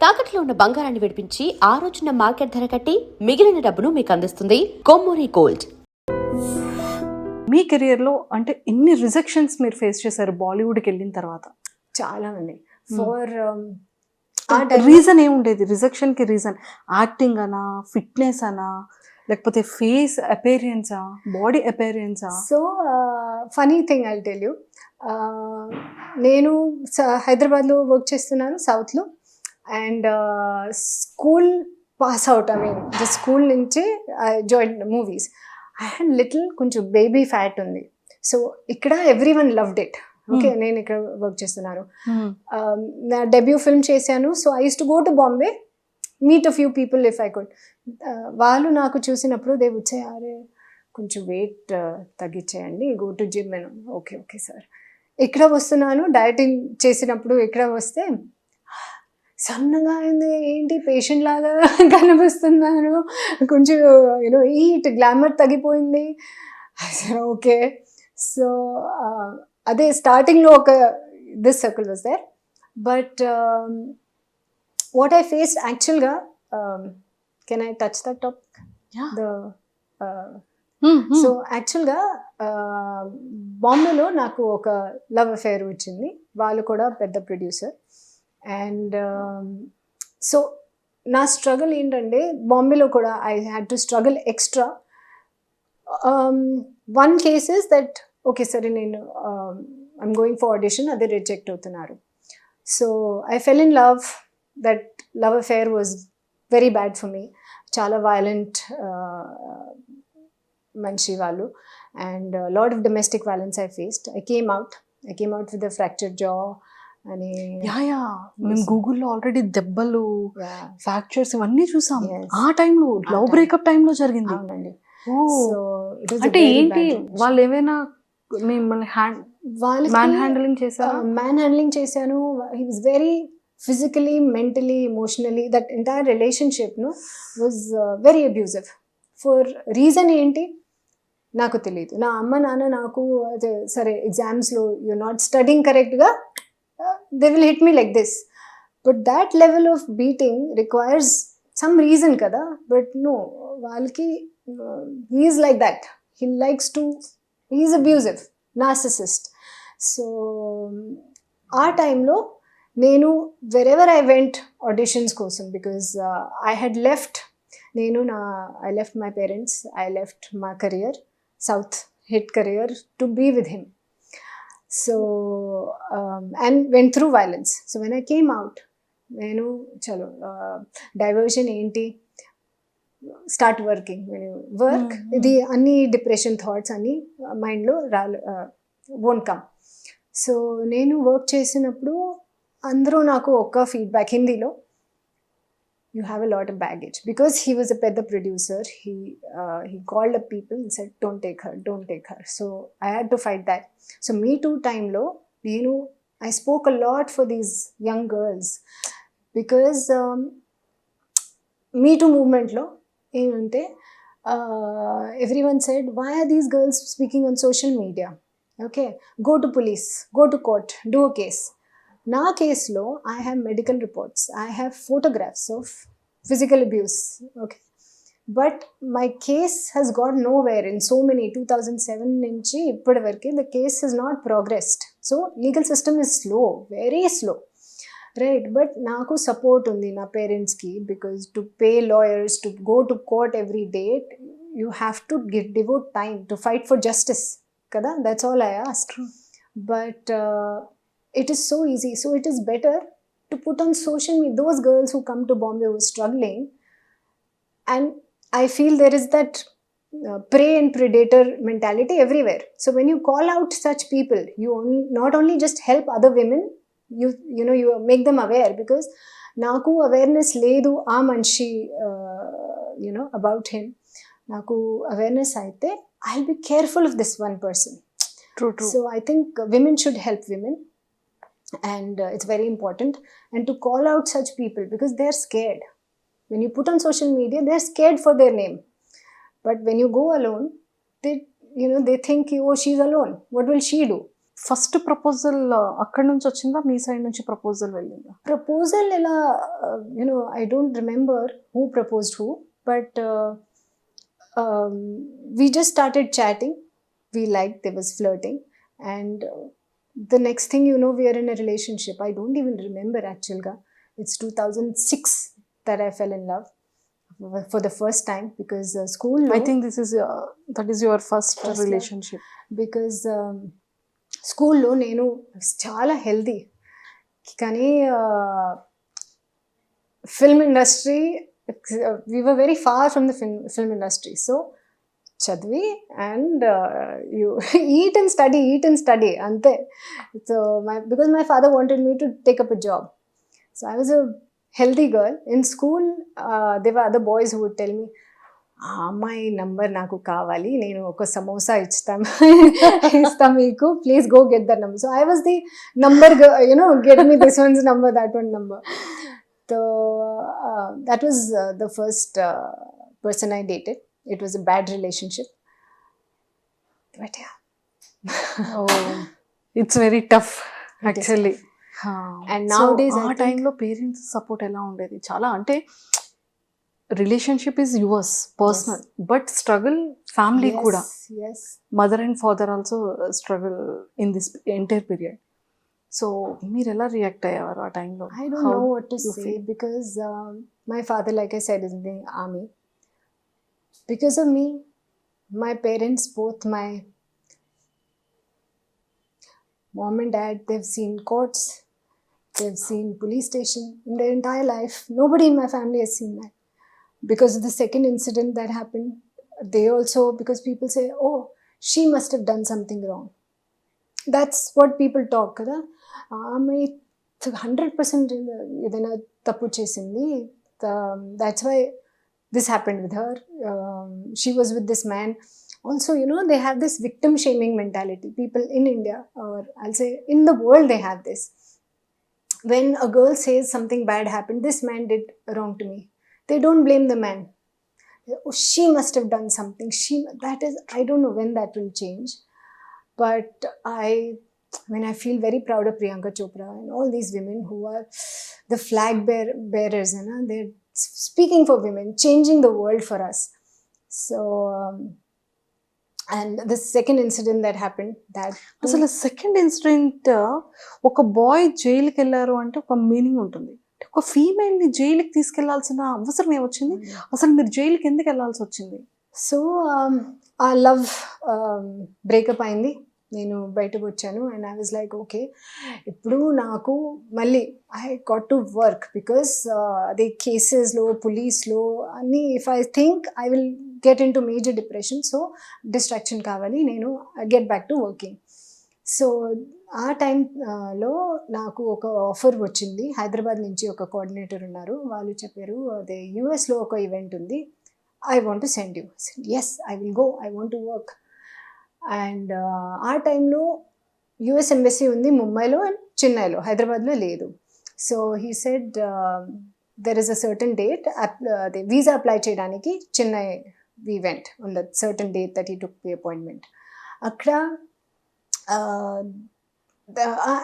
తాకట్లో ఉన్న బంగారాన్ని విడిపించి ఆ రోజున మార్కెట్ ధర కట్టి మిగిలిన డబ్బును మీకు అందిస్తుంది కొమ్మూరి గోల్డ్. మీ కెరియర్లో అంటే ఎన్ని రిజెక్షన్స్ మీరు ఫేస్ చేశారు బాలీవుడ్కి వెళ్ళిన తర్వాత? చాలా అండి. ఫర్ రీజన్ ఏముండేది రిజెక్షన్కి? రీజన్ యాక్టింగ్ అనా, ఫిట్నెస్ అనా, లేకపోతే ఫేస్ అపేరియన్సా, బాడీ అపేరియన్సా? So funny thing I tell you, నేను హైదరాబాద్లో వర్క్ చేస్తున్నాను సౌత్లో. And school pass out, I mean the school నుంచి I join movies. I had little కొంచెం బేబీ ఫ్యాట్ ఉంది. సో ఇక్కడ everyone loved it. Okay, నేను ఇక్కడ వర్క్ చేస్తున్నాను. నా డెబ్యూ ఫిల్మ్ చేశాను. So I use to go to Bombay, meet a few people if I could. వాళ్ళు నాకు చూసినప్పుడు దే వుడ్ సే, అరే కొంచెం వెయిట్ తగ్గించేయండి, గో టు జిమ్. అని ఓకే ఓకే సార్. ఇక్కడ వస్తున్నాను డైటింగ్ చేసినప్పుడు, ఇక్కడ వస్తే సన్నగా అయింది, ఏంటి పేషెంట్ లాగా కనిపిస్తున్నాను, కొంచెం యూనో ఈట్ గ్లామర్ తగ్గిపోయింది. ఓకే. సో అదే స్టార్టింగ్లో ఒక this circle was there. But what I faced యాక్చువల్గా, can I touch that topic? So యాక్చువల్గా బాంబేలో నాకు ఒక లవ్ అఫేర్ వచ్చింది. వాళ్ళు కూడా పెద్ద ప్రొడ్యూసర్. అండ్ సో నా స్ట్రగుల్ ఏంటంటే, బాంబేలో కూడా I had to struggle extra. One case is that okay సరే నేను ఐమ్ గోయింగ్ ఫర్ ఆడిషన్, అదే రిజెక్ట్ అవుతున్నారు. So I fell in love. That love affair was very bad for me. చాలా violent మనిషి వాళ్ళు. And lot of domestic violence I faced. I came out with a fractured జా అని. మేము గూగుల్లో already దెబ్బలు, ఫ్రాక్చర్స్ ఇవన్నీ చూసాం. ఆ టైంలో లవ్ బ్రేకప్ టైంలో జరిగింది. అవునండి. సో అంటే ఏంటి, వాళ్ళు ఏమైనా మిమ్మల్ని మ్యాన్ హ్యాండ్లింగ్ చేశారు? మ్యాన్ హ్యాండ్లింగ్ చేశాను. He was very physically, mentally, emotionally, that entire రిలేషన్షిప్ను was very abusive. For reason ఏంటి నాకు తెలియదు. నా అమ్మ నాన్న నాకు సరే ఎగ్జామ్స్లో యూఆర్ నాట్ స్టడింగ్ కరెక్ట్గా, they will hit me like this. But that level of beating requires some reason kada. But no, valki he is like that. He is abusive, narcissist. So our time lo nenu wherever I went auditions kosam, because I had left I left my parents, I left my career, South hit career, to be with him. So and went through violence. So when I came out, నేను చలో diversion ఏంటి, start working. Work ఇది అన్ని depression thoughts అన్ని మైండ్లో won't come. So నేను work చేసినప్పుడు అందరూ నాకు ఒక్క ఫీడ్బ్యాక్ హిందీలో, you have a lot of baggage, because he was a pedda producer. He called up people and said, don't take her. So I had to fight that. So Me Too time lo I spoke a lot for these young girls, because Me Too movement lo ఏంటంటే everyone said, why are these girls speaking on social media? Okay, go to police, go to court, do a case. నా కేసులో I have medical reports, I have photographs of physical abuse. Okay, but my case has got nowhere in so many 2007 నుంచి ఇప్పటి వరకు the case has not progressed. So legal system is slow, very slow, right? But నాకు support ఉంది నా పేరెంట్స్కి, because to pay lawyers, to go to court every day, you have to devote time to fight for justice kada. That's all I ask. But it is so easy. So it is better to put on social media. Those girls who come to Bombay who are struggling, and I feel there is that prey and predator mentality everywhere. So when you call out such people, you not only just help other women, you make them aware, because naku awareness ledu aa manchi about him. Naku awareness aithe I'll be careful of this one person. True. So I think women should help women. And it's very important, and to call out such people, because they're scared. When you put on social media, they're scared for their name. But when you go alone, they think, oh, she's alone, what will she do? First proposal అక్కడి నుంచి వచ్చిందా, మీ side నుంచి proposal వెళ్ళిందా? Proposal ఎలా, I don't remember who proposed who, but we just started chatting. We liked, there was flirting, and the next thing you know, we are in a relationship. I don't even remember actually. It's 2006 that I fell in love for the first time, because school I think that is your first First love. relationship. Because స్కూల్లో నేను చాలా healthy, కానీ film industry, we were very far from the film industry. So చదివి and you eat and study అంతే. So because my father wanted me to take up a job. So I was a healthy girl. In school they were other boys who would tell me, ఆ అమ్మాయి number నాకు కావాలి, నేను ఒక సమోసా ఇస్తా మీకు, please go get that number. So I was the number, get me this once number, that one number. So that was the first person I dated. It was a bad relationship, but yeah, it's very tough actually. And nowadays I ఆ think- టైంలో parents support ఎలా ఉండేది? చాలా అంటే relationship is yours personal, but struggle family కూడా. yes. Mother and father also struggle in this entire period. So మీరు ఎలా react అయ్యేవారు ఆ టైంలో? I don't How know what to you say, feel? because my father, like I said, is in the army. Because of me, my parents, both my mom and dad, they've seen courts, they've seen police station in their entire life. Nobody in my family has seen that. Because of the second incident that happened, they also, because people say, oh, she must have done something wrong. That's what people talk కదా. ఆమె 100% ఏదైనా తప్పు చేసింది, that's why this happened with her. She was with this man. Also, they have this victim shaming mentality. People in India, or I'll say in the world, they have this. When a girl says something bad happened, this man did wrong to me, they don't blame the man. Oh, she must have done something. That is, I don't know when that will change. But I feel very proud of Priyanka Chopra and all these women who are the flag bearers, they're speaking for women, changing the world for us. So, and the second incident that happened, that అసలు second incident, ఒక bye జైలుకి వెళ్ళారు అంటే ఒక meaning ఉంటుంది. ఒక female ని జైలుకి తీసుకెళ్లాల్సిన అవసరం ఏమొచ్చింది? అసలు మీరు జైలుకి ఎందుకు వెళ్ళాల్సి వచ్చింది? సో ఆ లవ్ బ్రేకప్ అయింది, నేను బయటకు వచ్చాను. And I was like, okay, ఇప్పుడు నాకు మళ్ళీ I got to work, because అదే కేసెస్లో, పోలీస్లో అన్నీ, if I think I will get in to major depression. So distraction కావాలి, నేను get back to working. So ఆ టైంలో నాకు ఒక ఆఫర్ వచ్చింది. హైదరాబాద్ నుంచి ఒక కోఆర్డినేటర్ ఉన్నారు, వాళ్ళు చెప్పారు, అదే యూఎస్లో ఒక ఈవెంట్ ఉంది, I want to send you. Yes, I will go, I want to work. And ఆ టైంలో యుఎస్ ఎంబసీ ఉంది ముంబైలో అండ్ చెన్నైలో, హైదరాబాద్లో లేదు. So he said there is a certain date, అదే వీసా అప్లై చేయడానికి Chennai we went on that certain date that he took the appointment. అక్కడ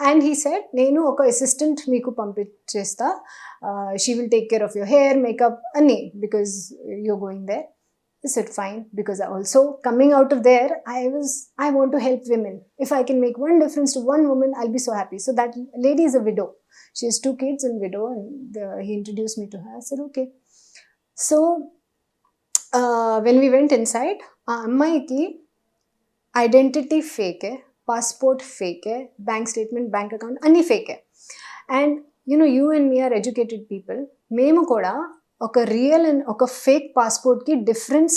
and he said, నేను ఒక అసిస్టెంట్ మీకు పంపించేస్తా, she will take care of your hair, makeup అన్నీ, because you're going there. I said fine, because also coming out of there, I want to help women. If I can make one difference to one woman, I'll be so happy. So that lady is a widow, she has 2 kids and widow, and he introduced me to her. I said okay. So when we went inside, ఆ అమ్మాయికి identity ఫేకే, passport ఫేకే, bank statement, bank account అన్నీ ఫేకే. And you and me are educated people, మేము కూడా ఒక real and ఒక ఫేక్ పాస్పోర్ట్కి డిఫరెన్స్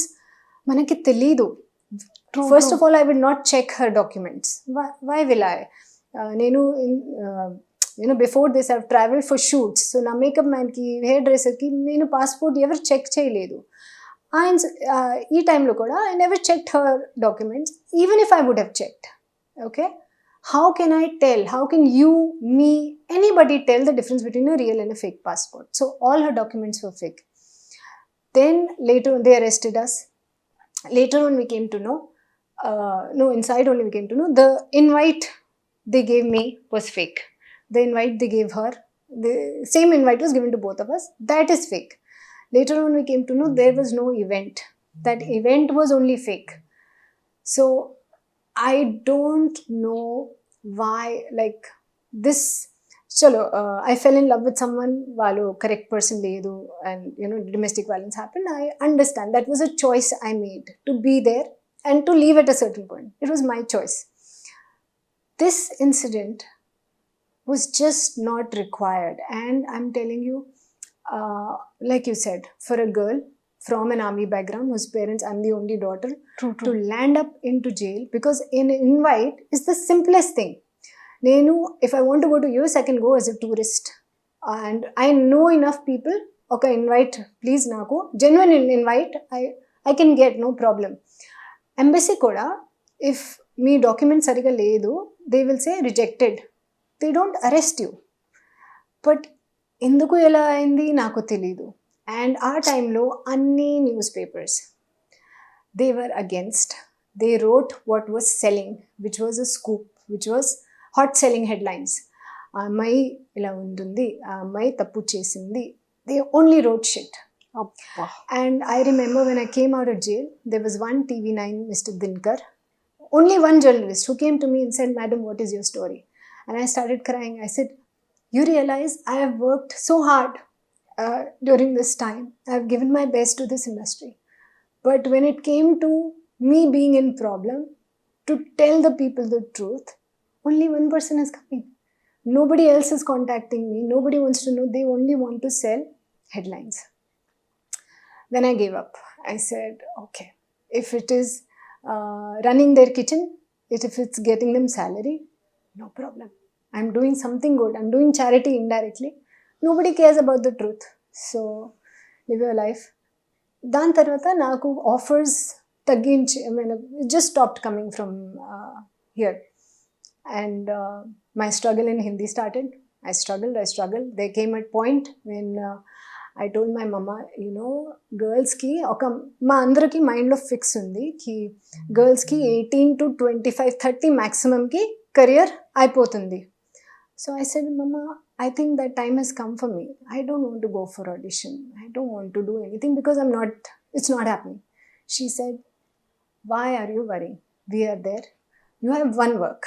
మనకి తెలీదు. First of all, I will not check her documents. Why will I? నేను before this I travel for shoots. So నా మేకప్ మ్యాన్కి, హెయిర్ డ్రెస్సర్కి నేను పాస్పోర్ట్ ఎవరు చెక్ చేయలేదు. ఈ టైంలో కూడా I never checked her documents, even if I would have checked. Okay, how can I tell? How can you, me, anybody tell the difference between a real and a fake passport? So all her documents were fake. Then later they arrested us. Later on we came to know, inside only we came to know, the invite they gave me was fake. The invite they gave her, the same invite was given to both of us, that is fake. Later on we came to know there was no event. That event was only fake. So I don't know why, like, this chalo, I fell in love with someone, వాళ్ళు correct person లేదు, and you know domestic violence happened. I understand that was a choice I made to be there and to leave at a certain point. It was my choice. This incident was just not required, and I'm telling you, like you said, for a girl from an army background whose parents, I'm the only daughter, to land up into jail because an invite is the simplest thing. Nenu, if I want to go to US, I can go as a tourist, and I know enough people. Okay, invite please naku, genuine invite I can get, no problem. Embassy kuda, if me document sariga ledu, they will say rejected. They don't arrest you. But ఎందుకు ఎలా అయింది నాకు తెలీదు. And ఆ టైంలో అన్ని news papers they were against. They wrote what was selling, which was a scoop, which was hot selling headlines. ఆ అమ్మాయి ఇలా ఉంటుంది, ఆ అమ్మాయి తప్పు చేసింది. They only wrote shit. And I remember when I came out of jail, there was one TV9, Mr. Dinkar, only one journalist who came to me and said, "Madam, what is your story?" And I started crying. I said, "You realize I have worked so hard during this time. I have given my best to this industry. But when it came to me being in problem, to tell the people the truth, only one person is coming. Nobody else is contacting me. Nobody wants to know. They only want to sell headlines." Then I gave up. I said, okay, if it is running their kitchen, if it's getting them salary, no problem. I'm doing something good. I'm doing charity indirectly. Nobody cares about the truth. So, live your life. దాని తర్వాత నాకు offers తగ్గించి, I mean, it just stopped coming from here. And my struggle in Hindi started. I struggled. There came a point when I told my mama, you know, girls ki oka ma andariki mind lo fix undi ki girls ki 18 to 25 30 maximum ki career aipotundi. So I said, "Mama, I think that time has come for me. I don't want to go for audition. I don't want to do anything because it's not happening." She said, "Why are you worrying? We are there. You have one work.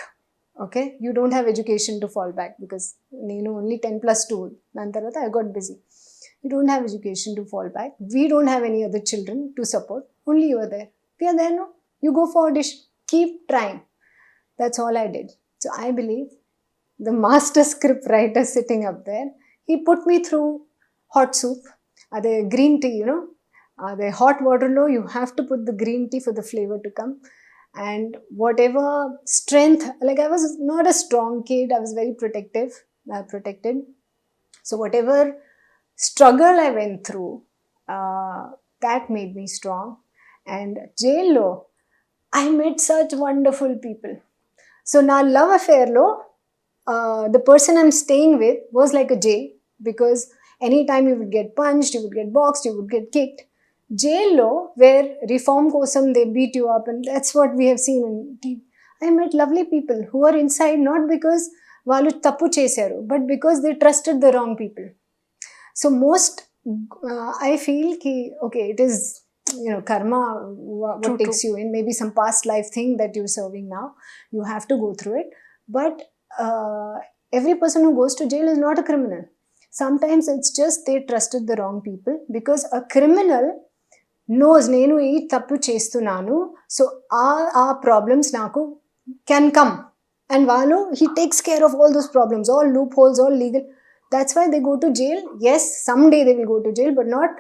Okay? You don't have education to fall back because nenu only 10+2. Dan tarvata I got busy. You don't have education to fall back. We don't have any other children to support. Only you are there. We are there now. You go for audition. Keep trying." That's all I did. So I believe the master script writer sitting up there, he put me through hot soup. The green tea, you know. The hot water lo, you have to put the green tea for the flavor to come. And whatever strength, like I was not a strong kid. I was very protected. So whatever struggle I went through, that made me strong. And jail lo, I met such wonderful people. So na love affair lo, the person I'm staying with was like a jail, because anytime you would get punched, you would get boxed, you would get kicked. Jail lo, where reform kosam they beat you up, and that's what we have seen in TV. I met lovely people who are inside not because వాళ్ళు తప్పు చేశారు, but because they trusted the wrong people. So most I feel ki okay, it is, you know, karma, what takes you in, maybe some past life thing that you're serving now, you have to go through it. But every person who goes to jail is not a criminal. Sometimes it's just they trusted the wrong people, because a criminal knows nenu ee tappu chestunnanu, so our problems naku can come, and valu he takes care of all those problems, all loopholes, all legal. That's why they go to jail. Yes, someday they will go to jail, but not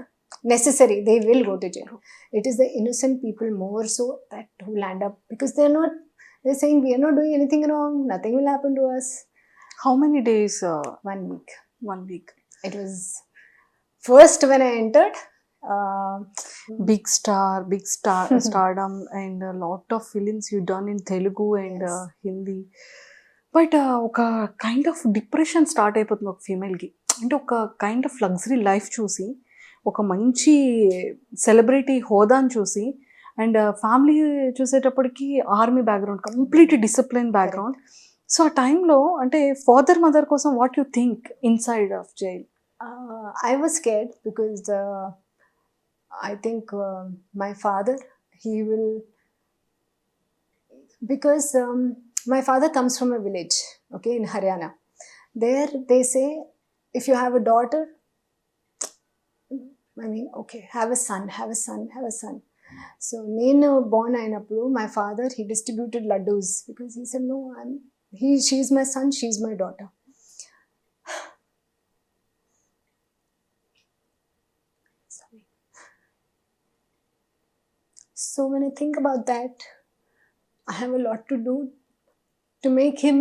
necessary. They will go to jail. It is the innocent people more so that who land up, because they're saying we are not doing anything wrong. Nothing will happen to us. How many days? 1 week. 1 week. It was first when I entered. Big stardom, and a lot of films you done in Telugu and Yes. Hindi. But ఒక kind of depression start అయిపోతుంది ఒక ఫీమేల్కి. అంటే ఒక kind of luxury life చూసి, ఒక మంచి celebrity హోదాని చూసి, and family చూసేటప్పటికి army background, complete discipline background. So ఆ టైంలో అంటే ఫాదర్ మదర్ కోసం what you think inside of jail? I was scared because I think my father, he will, because my father comes from a village, okay, in Haryana. There they say if you have a daughter, I mean, okay, have a son, have a son, have a son. So నేను born అయినప్పుడు my father, he distributed laddus because he said no, she's my son, she's my daughter. Sorry. So when I think about that, I have a lot to do to make him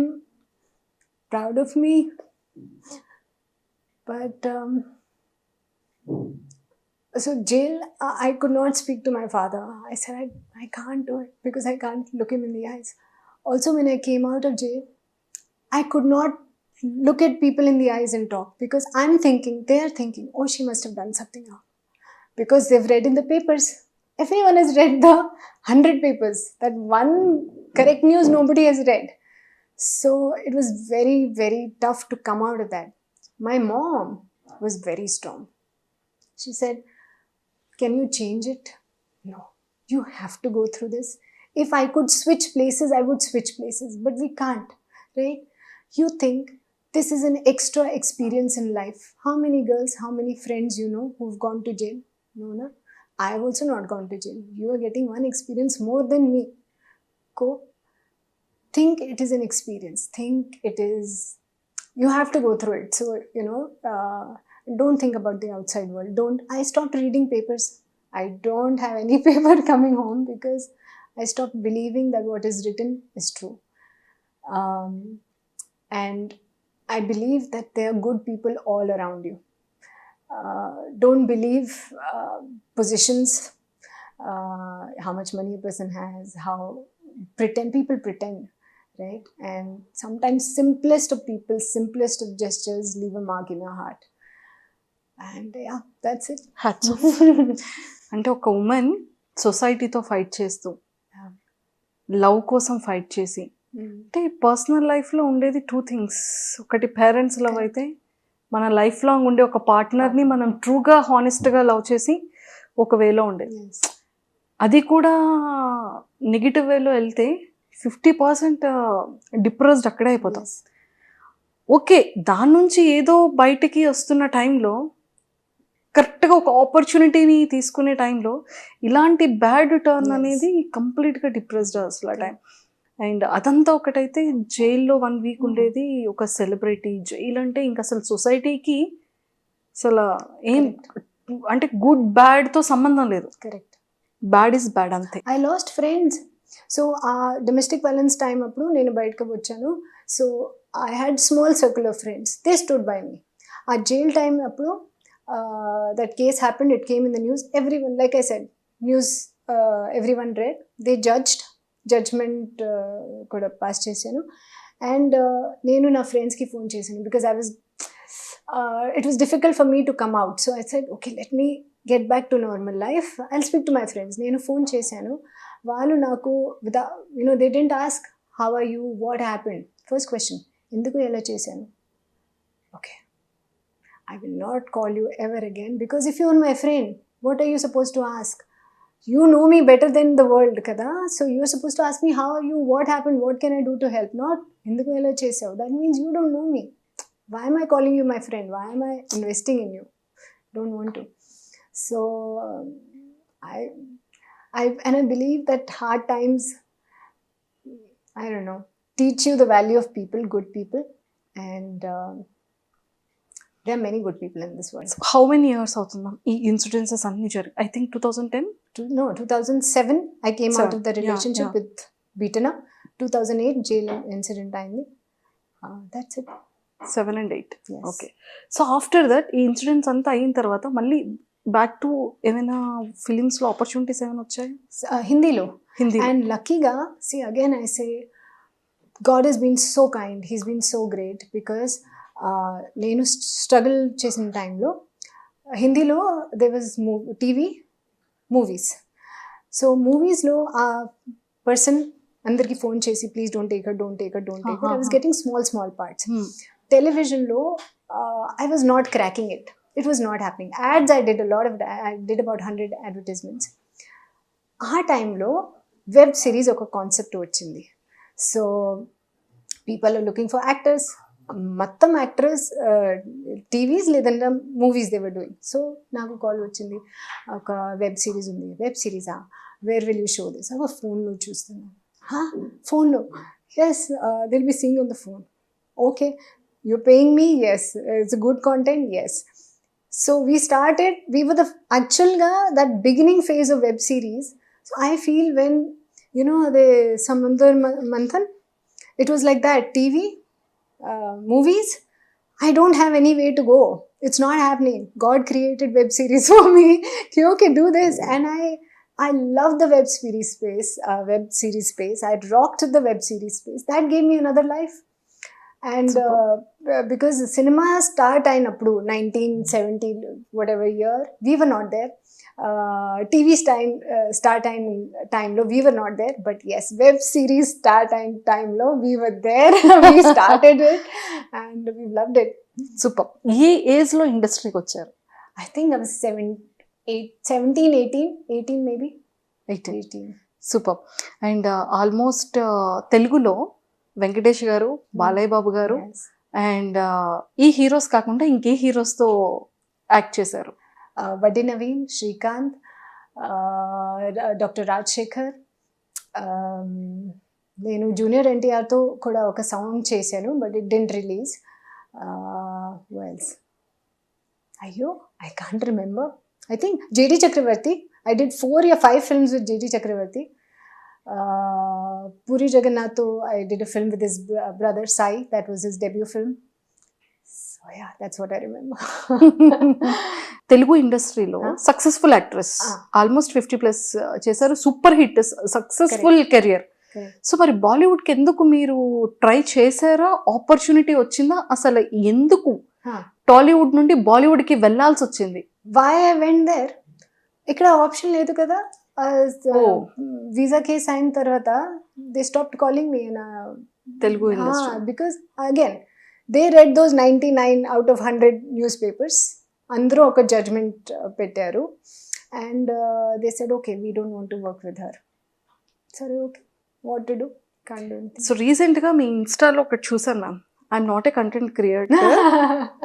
proud of me. But so jail, I could not speak to my father. I said I can't do it because I can't look him in the eyes. Also, when I came out of jail, I could not look at people in the eyes and talk because I'm thinking, they are thinking, oh, she must have done something wrong because they've read in the papers. Everyone has read the 100 papers. That one correct news nobody has read. So it was very, very tough to come out of that. My mom was very strong. She said, can you change it? No, you have to go through this. If I could switch places, I would switch places, but we can't, right? You think this is an extra experience in life. How many girls, how many friends you know who've gone to jail? No, no. I have also not gone to jail. You are getting one experience more than me. Go. Think it is an experience. Think it is, you have to go through it. So, you know, don't think about the outside world. I stopped reading papers. I don't have any paper coming home because I stopped believing that what is written is true. And I believe that there are good people all around you. Don't believe positions, how much money a person has, how people pretend, right? And sometimes simplest of people, simplest of gestures leave a mark in your heart. And yeah, that's it. Hats off. అంటే ఒక women సొసైటీతో fight చేస్తూ love కోసం fight చేసి, అంటే personal లైఫ్లో ఉండేది 2 things. ఒకటి parents love అయితే మన లైఫ్ లాంగ్ ఉండే ఒక పార్ట్నర్ని మనం ట్రూగా హానెస్ట్గా లవ్ చేసి ఒక వేలో ఉండేది. Yes. అది కూడా నెగిటివ్ వేలో వెళ్తే 50% డిప్రెస్డ్ అక్కడే అయిపోతాం. Yes. ఓకే, దాని నుంచి ఏదో బయటికి వస్తున్న టైంలో కరెక్ట్గా ఒక ఆపర్చునిటీని తీసుకునే టైంలో ఇలాంటి బ్యాడ్ టర్న్ Yes. అనేది కంప్లీట్గా డిప్రెస్డ్ అసలు ఆ టైం. అండ్ అదంతా ఒకటైతే జైల్లో 1 వీక్ ఉండేది ఒక సెలబ్రిటీ. జైల్ అంటే ఇంకా అసలు సొసైటీకి అసలు ఏం అంటే గుడ్ బ్యాడ్తో సంబంధం లేదు. Correct. బ్యాడ్ ఇస్ బ్యాడ్ అంతే. I lost friends. So domestic violence time appudu nenu bayitiki vachanu. So I had small circle of friends. They stood by me. Jail time appudu that case happened. It came in the news. Everyone, like I said, news everyone read. They judgment kuda pass chesanu. And nenu na friends ki phone chesanu because it was difficult for me to come out. So I said, okay, let me get back to normal life. I'll speak to my friends. నేను phone చేశాను. వాళ్ళు నాకు they didn't ask how are you, what happened. First question, ఎందుకు ఎలా చేశాను? Okay, I will not call you ever again because if you are my friend, what are you supposed to ask? You know me better than the world kada. So you are supposed to ask me how are you, what happened, what can I do to help, not ఎందుకు ఎలా చేశావు. That means you don't know me. Why am I calling you my friend? Why am I investing in you? Don't want to. So I believe that hard times, I don't know, teach you the value of people, good people, and there are many good people in this world. How many years అవుతుందా ఈ incidences అన్ని జరిగి? I think 2010. No, 2007 I came out of the relationship yeah. with Beatana. 2008 jail incident అయింది. That's it. 7 and 8. Yes. Okay. So after that ఈ incidents అంతా అయిన తర్వాత మళ్ళీ బ్యాక్ టు ఏమైనా ఫిలిమ్స్లో ఆపర్చునిటీస్ ఏమైనా వచ్చాయి? హిందీలో. Hindi. And luckyగా, see again I say, God has been so kind. He's been so great because నేను స్ట్రగుల్ చేసిన టైంలో హిందీలో there was TV movies. So మూవీస్లో ఆ పర్సన్ అందరికి ఫోన్ చేసి please don't take it I was getting small parts. Hmm. టెలివిజన్లో I was not cracking it. It was not happening. Ads, I did about 100 advertisements. ఆ టైంలో web series ఒక concept వచ్చింది. So people are looking for actors, మొత్తం actors TVs లేదంటే movies they were doing. So నాకు call వచ్చింది, ఒక web series ఉంది. వెబ్ సిరీసా, where will you show this? ఒక ఫోన్లో చూస్తున్నాను. ఫోన్లో? Yes, they'll be seeing on the phone. Okay, you're paying me? Yes. It's a good content? Yes. So we were the actual that beginning phase of web series. So I feel when, the Samundar Manthan, it was like that. TV, movies, I don't have any way to go. It's not happening. God created web series for me. Okay, do this. And I love the web series space. I rocked the web series space. That gave me another life. And because cinema start అయినప్పుడు 1970 whatever year, we were not there. TV start అయిన టైంలో we were not there, but yes, web series start అయిన టైంలో we were there. We started it and we loved it. Super. A age లో ఇండస్ట్రీకి వచ్చారు? I think I was 18 maybe. 18. Super. And almost తెలుగులో వెంకటేష్ గారు, బాలయ్య బాబు గారు, Yes. అండ్ ఈ heroes కాకుండా ఇంకే హీరోస్ తో యాక్ట్ చేశారు? వడ్డీ నవీన్, శ్రీకాంత్, డాక్టర్ రాజశేఖర్. నేను జూనియర్ ఎన్టీఆర్తో కూడా ఒక సాంగ్ చేశాను, బట్ ఇట్ డెంట్ రిలీజ్. వెల్స్, అయ్యో, I can't remember. I think JD Chakravarthy. I did 4 or 5 films with J.D. Chakravarti. Puri Jagannath, I did a film with his brother Sai. That was his debut film. So yeah, that's what I remember. Telugu ఇండస్ట్రీలో successful actress, almost 50+ చేశారు, super hit, successful career. So మరి బాలీవుడ్ కి ఎందుకు మీరు try చేశారా? Opportunity వచ్చిందా? అసలు ఎందుకు టాలీవుడ్ నుండి బాలీవుడ్ కి వెళ్ళాల్సి వచ్చింది? Why I went there? ఇక్కడ ఆప్షన్ లేదు కదా. వీసా కేస్ అయిన తర్వాత they stopped calling me Telugu industry. Because again they read those 99 out of 100 newspapers. అందరూ ఒక జడ్జ్మెంట్ పెట్టారు and they said okay, we don't want to work with her. సరే, okay, what to do, can't do anything. So recent గా మీ ఇన్స్టాలో ఒకటి చూసాను ma'am. I'm not a content creator,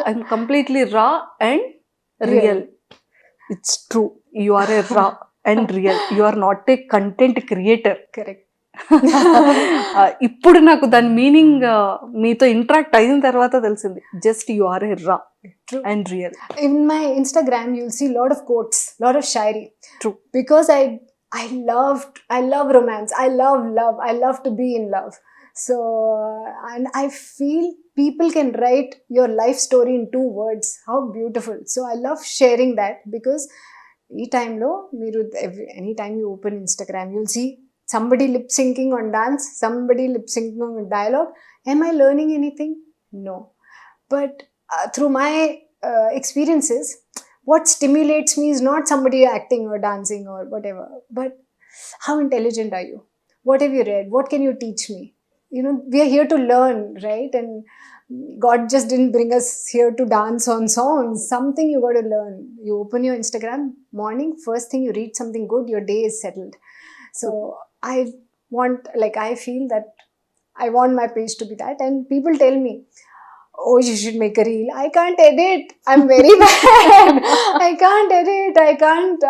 I'm completely raw and real. It's true, you are a raw and real, you are not a content creator. Correct. ఇప్పుడు నాకు దాని meaning మీతో interact అయిన తర్వాత తెలిసింది. Just you are a raw and real. In my Instagram, you'll see a lot of quotes, lot of shairi. True. Because I love romance. I love to be in love. So, and I feel people can write your life story in 2 words. How beautiful. So I love sharing that because ee time lo meeru anytime you open Instagram, you'll see somebody lip syncing on dance, somebody lip syncing on dialogue. Am I learning anything? No. But through my experiences, what stimulates me is not somebody acting or dancing or whatever, but how intelligent are you? What have you read? What can you teach me? We are here to learn, right? And God just didn't bring us here to dance on songs. Something you got to learn. You open your Instagram morning, first thing you read something good, your day is settled. So I feel that I want my page to be that. And people tell me, oh, you should make a reel. I can't edit. I'm very bad. I can't edit. I can't.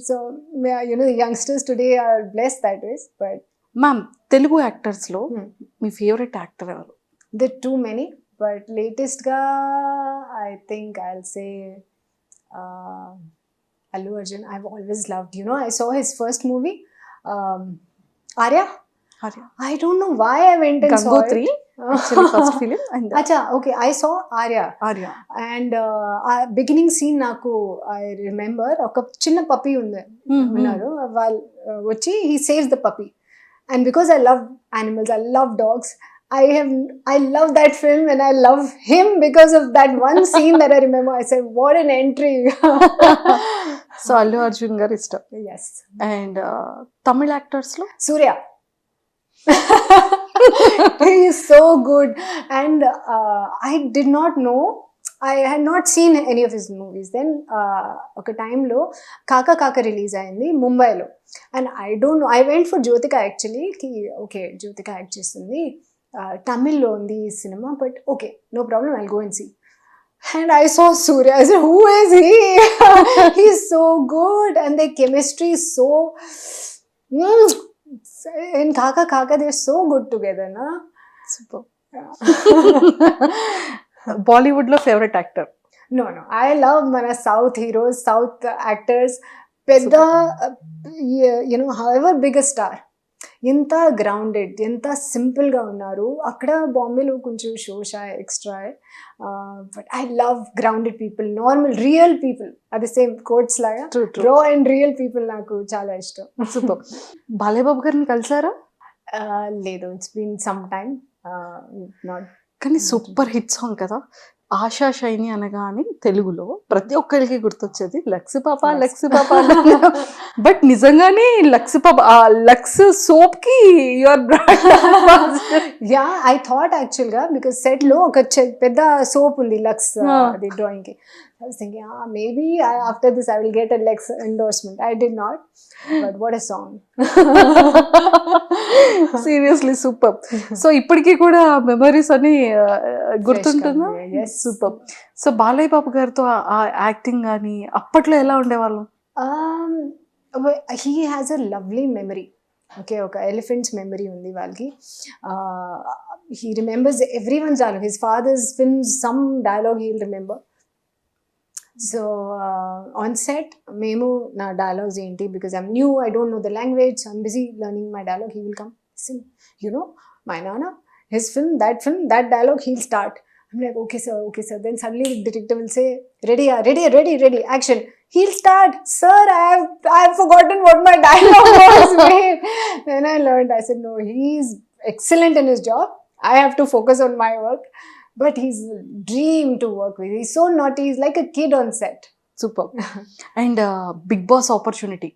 So, the youngsters today are blessed that way. But ma'am, Telugu actors లో మీ favourite actor ఎవరు? there are too many, but latest ga, I think I'll say Allu Arjun. I've always loved. I saw his first movie, Arya. I don't know why I went and saw it. Gangotri, actually first film. And Acha, okay, I saw Arya. And beginning scene naku I remember oka chinna puppy unnaru, while vachi he saves the puppy, and because I love animals, I love dogs, I love that film and I love him because of that one scene that I remember. I said, what an entry. So Allu Arjun గారు ఇష్టం. Yes. And Tamil actors లో Surya. He is so good, and I did not know. I had not seen any of his movies. Then ఒక టైంలో కాకా కాక release అయింది ముంబైలో, and I don't know, I went for Jyothika actually, కి okay Jyothika act చేస్తుంది, తమిళ్లో ఉంది ఈ సినిమా, but okay no problem, I'll go and see. And I saw Surya. I said, who is he? He's so good. And their chemistry is so... in Kaka Kaka, they're so good together, na? Super. Bollywood లో favourite actor? No, no. I love mana South heroes, South actors. Pedda, however big a star. ఎంత grounded, ఎంత సింపుల్గా ఉన్నారు. అక్కడ బాంబేలో కొంచెం షోషా extra, but I love grounded people, normal real people. అది సేమ్ కోట్స్ లాగా రా అండ్ రియల్ పీపుల్ నాకు చాలా ఇష్టం. సూపర్. బాలయ్య బాబు గారిని కలిసారా? లేదు, it's been some time, not. కానీ సూపర్ హిట్ సాంగ్ కదా ఆశా షైని అనగానే తెలుగులో ప్రతి ఒక్కరికి గుర్తొచ్చేది లక్స్ పాప లక్స్ పాప. బట్ నిజంగానే లక్స్ పాప, లక్స్ సోప్ కి your brand. Yeah, I thought యాక్చువల్గా బికాస్ సెట్ లో ఒక పెద్ద సోప్ ఉంది లక్స్, అది డ్రాయింగ్ కి. I was thinking, maybe after this I will get a Lex endorsement. I did not, but what a song. Seriously super. So ఇప్పటికీ కూడా memories అని గుర్తుంటుందా? సూపర్. సో బాలయ్య బాబు గారితో ఆ యాక్టింగ్ కానీ అప్పట్లో ఎలా ఉండేవాళ్ళం? He has a lovely memory. Okay, ఒక ఎలిఫెంట్స్ మెమరీ ఉంది వాళ్ళకి. He remembers everyone's dialogue. His father's films, some dialogue he'll remember. So on set, memo na dialogues enti, because I'm new, I don't know the language, I'm busy learning my dialogue. He will come, listen, my nana, his film, that dialogue, he'll start. I'm like, okay sir. Then suddenly the detective will say, ready, action. He'll start, sir, I've forgotten what my dialogue was. Wait. Then I learned, I said, no, he's excellent in his job. I have to focus on my work. But he's a dream to work with. He's so naughty. He's like a kid on set. Super. And Big Boss opportunity.